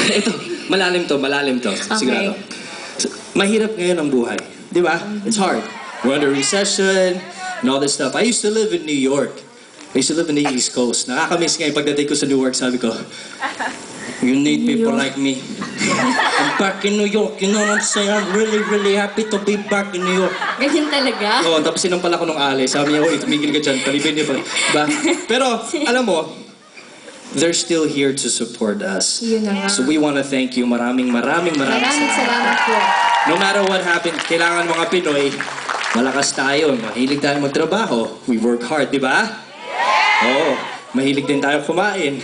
Ito, malalim to. Sigurado. Mahirap ngayon ang buhay. Di ba? It's hard. We're under recession and all this stuff. I used to live in New York. I used to live in the East Coast. Nakakamiss ngayon pagdating ko sa Newark, sabi ko, you need people like me. I'm back in New York. You know what I'm saying? I'm really, really happy to be back in New York. Ganyan talaga? Oo, tapos sinampal ako ng ali. Sabi niya, uy, tumigil ka dyan. Talibin niya pa. Diba? Pero, alam mo, they're still here to support us. Yun na nga. So we want to thank you. Maraming Salamat po. No matter what happened, kailangan mga Pinoy, malakas tayo. Mahilig tayo magtrabaho. We work hard, di ba? Oo. Mahilig din tayo kumain.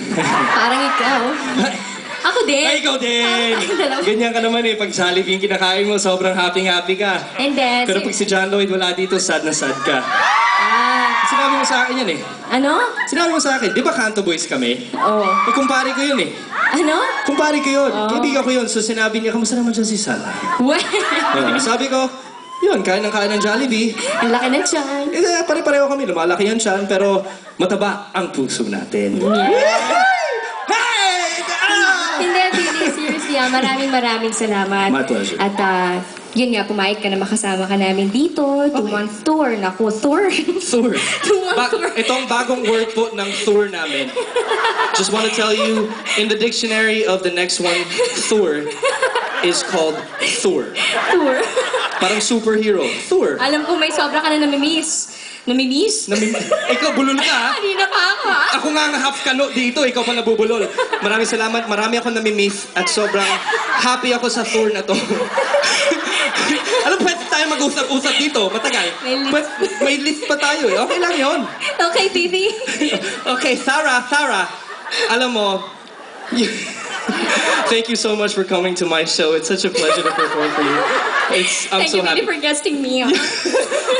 Parang ikaw. Ako din. Ay, ikaw din! Ganyan ka naman eh. Pag Jollibee yung kinakain mo, sobrang happy-happy ka. And then... Pero pag si John Lloyd wala dito, sad na sad ka. Sinabi mo sa akin yan eh. Ano? Sinabi mo sa akin, di ba Kanto Boys kami? Oo. Eh, kumpare ko yun eh. Ano? Kumpare ko yun. Kaibigan ko yun. So sinabi niya, kamusta naman dyan si Sala? Sabi ko, yun, kain ng Jollibee. Ang laki ng tiyan. Eh, pare-pareho kami. Lumalaki yan tiyan, pero mataba ang puso natin. Hindi, really, seriously, maraming salamat. My pleasure. At yun nga, pumayag ka na makasama ka namin dito. 2-month tour. Naku, tour. Tour. 2-month tour. Itong bagong word po ng tour namin. Just want to tell you, in the dictionary of the next one, Thor is called Thor. Tour. Parang superhero. Thor. Alam ko may sobra ka na namimiss. Namimiss? Ikaw, bulol ka ha? Hindi na pa ako ha? Ako nga ang half kano dito, ikaw pa nabubulol. Maraming salamat, marami ako namimiss at sobrang happy ako sa tour na to. Alam, pwede tayo mag-usap-usap dito, matagal. May list pa tayo eh, okay lang yun. Okay, Fifi. Okay, Sarah, alam mo, thank you so much for coming to my show. It's such a pleasure to perform for you. I'm Thank so you happy. really for guesting me.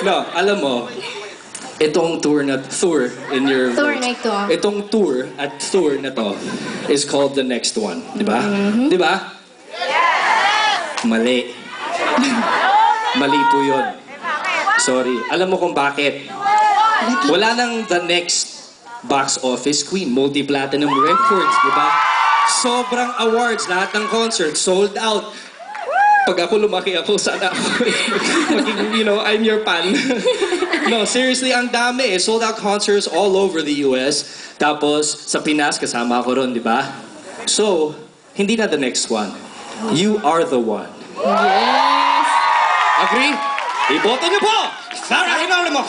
No, alam mo, itong tour na Thor in your Tour words, na ito. Itong tour at tour na to is called The Next One. Di ba? Di ba? Mali. Mali po yun. Sorry. Alam mo kung bakit? Wala nang The Next box office queen, multi-platinum records, di ba? Sobrang awards, lahat ng concert, sold out. Pag ako lumaki ako, sana ako maging, I'm your fan. No, seriously, ang dami eh. Sold out concerts all over the US. Tapos, sa Pinas, kasama ako ron, di ba? So, hindi na The Next One. You are the one. Yes! Agree? Iboto niyo po! Sarah Geronimo!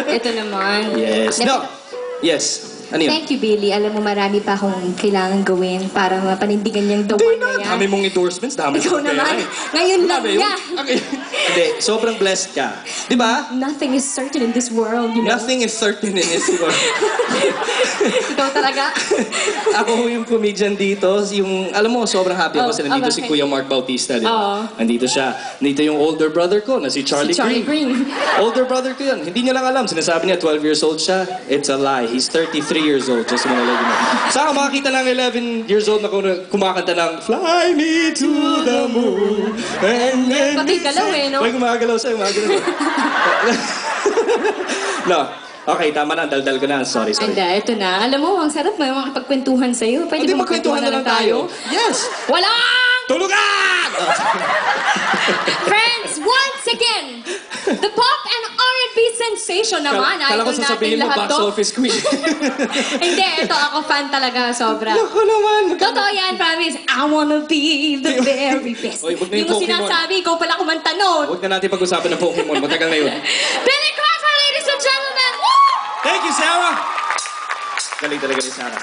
Ito naman. Yes. No. Yes. Ano yun? Thank you, Billy. Alam mo, marami pa akong kailangan gawin para mapanindigan niyang the one na yan. Dami mong endorsements, dami Ikaw mong naman. pera eh. Ngayon lang Grabe yun. niya. Okay. Hindi, sobrang blessed ka. Di ba? Nothing is certain in this world, you know. Nothing is certain in this world. Ikaw talaga. Ako yung comedian dito, yung, alam mo, sobrang happy ako kasi nandito si bakit? Kuya Mark Bautista, di ba? Oo. Nandito siya. Nandito yung older brother ko, na si Charlie Green. Older brother ko yun. Hindi niya lang alam. Sinasabi niya, 12 years old siya. It's a lie. He's 33 years old. Just mo nalagyan mo. Saan ka makakita ng 11 years old na kumakanta ng Fly me to the moon. Pakigalaw eh, no? May gumagalaw sa'yo, gumagalaw. No. Okay, tama na. Daldal ko na. Sorry. Anda, ito na. Alam mo, ang sarap may makapagkwentuhan sa'yo. Pwede Hindi, ba magkwentuhan na lang tayo. Yes! Walang! Tulugan! Friends, once again, the pop and R&B sensation naman. Kala ko Idol natin sasabihin mo lahat box to. office queen. Hindi, ito ako fan talaga, sobra. Naku naman. Totoo yan, promise. I wanna be the very best. Oy, wag na yung Yung Pokemon. sinasabi, ikaw pala kumanta nun. Huwag na natin pag-usapan ng Pokemon. Matagal na yun. Billy Crawford, ladies and gentlemen! Woo! Thank you, Sarah! Galing talaga ni Sarah.